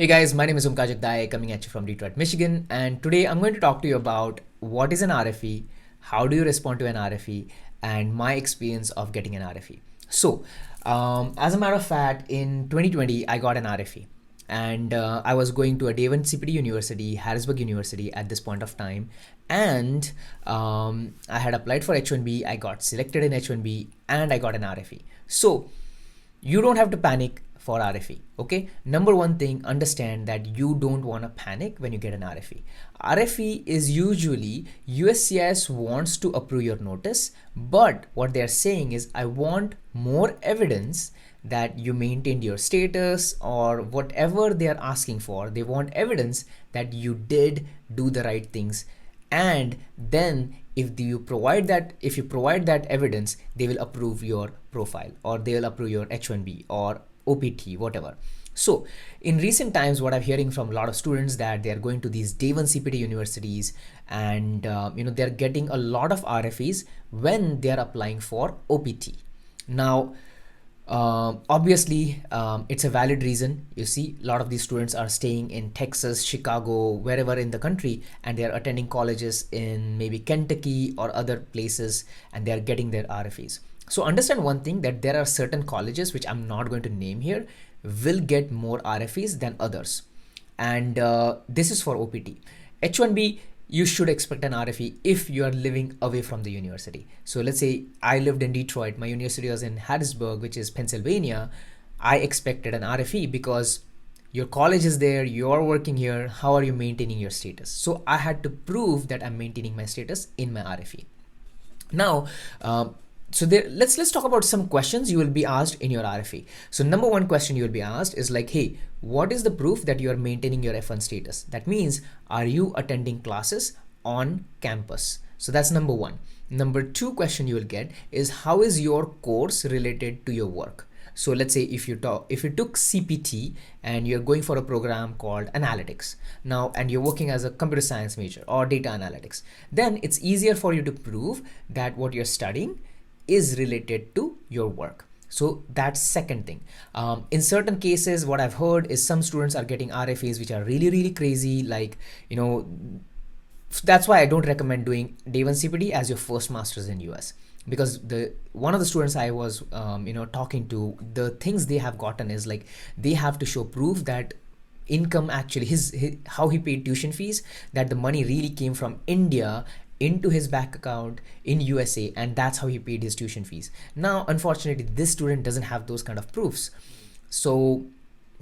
Hey guys, my name is Umkar Jagdai coming at you from Detroit, Michigan, and today I'm going to talk to you about what is an RFE, how do you respond to an RFE, and my experience of getting an RFE. As a matter of fact, in 2020, I got an RFE, and I was going to a Day 1 CPT University, Harrisburg University at this point of time, and I had applied for H1B, I got selected in H1B, and I got an RFE. So, you don't have to panic for RFE. Okay, number one thing, understand that you don't want to panic when you get an RFE. RFE is usually USCIS wants to approve your notice, but what they're saying is, I want more evidence that you maintained your status or whatever they are asking for. They want evidence that you did do the right things, and then if you provide that evidence, they will approve your profile, or they will approve your H1B or OPT, whatever. So in recent times, what I'm hearing from a lot of students, that they are going to these Day 1 CPT universities, and they're getting a lot of RFEs when they are applying for OPT. Now, obviously, it's a valid reason. You see, a lot of these students are staying in Texas, Chicago, wherever in the country, and they are attending colleges in maybe Kentucky or other places, and they are getting their RFEs. So understand one thing, that there are certain colleges, which I'm not going to name here, will get more RFEs than others. And this is for OPT. H1B, you should expect an RFE if you are living away from the university. So let's say I lived in Detroit, my university was in Harrisburg, which is Pennsylvania. I expected an RFE because your college is there, you're working here, how are you maintaining your status? So I had to prove that I'm maintaining my status in my RFE. Now, let's talk about some questions you will be asked in your RFE. So number one question you will be asked is like, hey, what is the proof that you are maintaining your F1 status? That means, are you attending classes on campus? So that's number one. Number two question you will get is, how is your course related to your work? So let's say if you took CPT and you're going for a program called analytics now, and you're working as a computer science major or data analytics, then it's easier for you to prove that what you're studying is related to your work. So that's second thing. In certain cases, what I've heard is some students are getting RFAs which are really, really crazy. Like, that's why I don't recommend doing Day 1 CPT as your first master's in US, because one of the students I was talking to, the things they have gotten is like, they have to show proof that income, actually his how he paid tuition fees, that the money really came from India into his bank account in USA, and that's how he paid his tuition fees. Now, unfortunately, this student doesn't have those kind of proofs. So,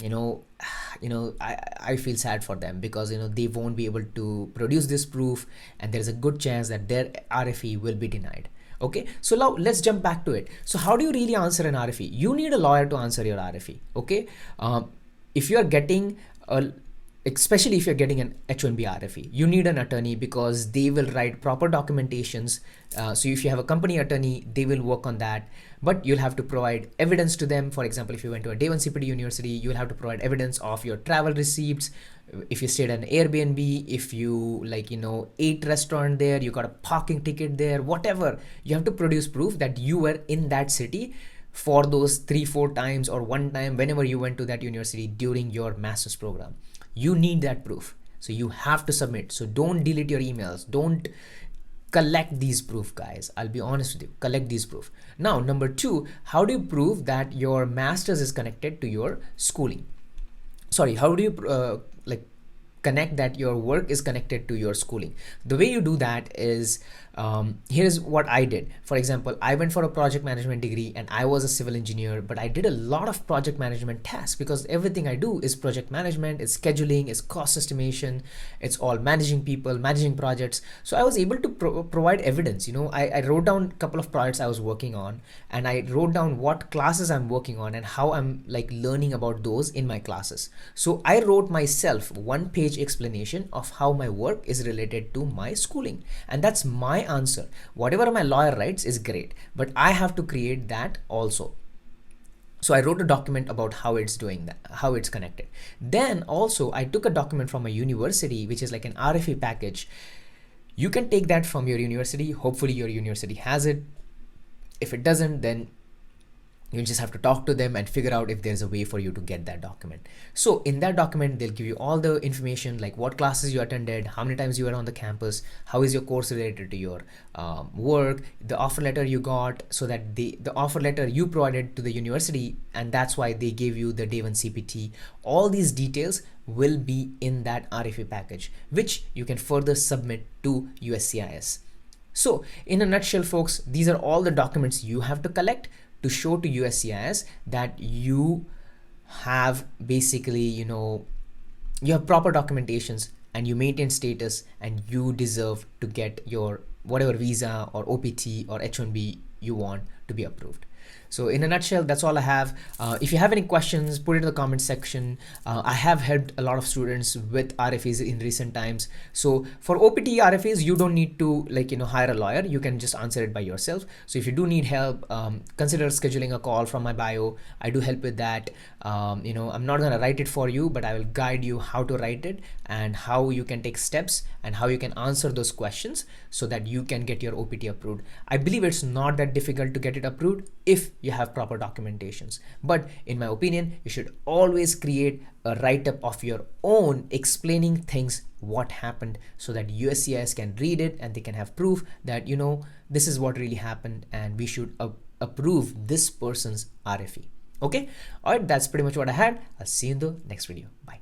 I feel sad for them, because they won't be able to produce this proof, and there's a good chance that their RFE will be denied. Okay, so now let's jump back to it. So how do you really answer an RFE? You need a lawyer to answer your RFE. Okay, if you are getting especially if you're getting an H1B RFE, you need an attorney, because they will write proper documentations. So if you have a company attorney, they will work on that, but you'll have to provide evidence to them. For example, if you went to a Day 1 CPT university, you'll have to provide evidence of your travel receipts. If you stayed at an Airbnb, if you ate restaurant there, you got a parking ticket there, whatever, you have to produce proof that you were in that city for those 3-4 times, or one time whenever you went to that university during your master's program. You need that proof, so you have to submit. So don't delete your emails, don't collect these proof, guys. I'll be honest with you, collect these proof. Now, number two, how do you prove that your master's is connected to your schooling? Sorry, how do you connect that your work is connected to your schooling? The way you do that is, here's what I did. For example, I went for a project management degree, and I was a civil engineer, but I did a lot of project management tasks, because everything I do is project management, it's scheduling, it's cost estimation, it's all managing people, managing projects. So I was able to provide evidence. I wrote down a couple of projects I was working on, and I wrote down what classes I'm working on and how I'm learning about those in my classes. So I wrote myself 1-page explanation of how my work is related to my schooling, and that's my answer. Whatever my lawyer writes is great, but I have to create that also. So I wrote a document about how it's doing that, how it's connected. Then also I took a document from a university, which is like an RFE package. You can take that from your university. Hopefully your university has it. If it doesn't, then You just have to talk to them and figure out if there's a way for you to get that document. So in that document, they'll give you all the information, like what classes you attended, how many times you were on the campus, how is your course related to your work, the offer letter you got, so that the offer letter you provided to the university, and that's why they gave you the day one CPT. All these details will be in that RFE package, which you can further submit to USCIS. So in a nutshell, folks, these are all the documents you have to collect to show to USCIS that you have basically, you have proper documentations and you maintain status and you deserve to get your whatever visa or OPT or H1B you want to be approved. So in a nutshell, that's all I have. If you have any questions, put it in the comment section. I have helped a lot of students with RFEs in recent times. So for OPT RFEs, you don't need to hire a lawyer. You can just answer it by yourself. So if you do need help, consider scheduling a call from my bio. I do help with that. I'm not gonna write it for you, but I will guide you how to write it and how you can take steps and how you can answer those questions so that you can get your OPT approved. I believe it's not that difficult to get it approved if you have proper documentations. But in my opinion, you should always create a write-up of your own explaining things, what happened, so that USCIS can read it and they can have proof that, this is what really happened and we should approve this person's RFE. Okay. All right. That's pretty much what I had. I'll see you in the next video. Bye.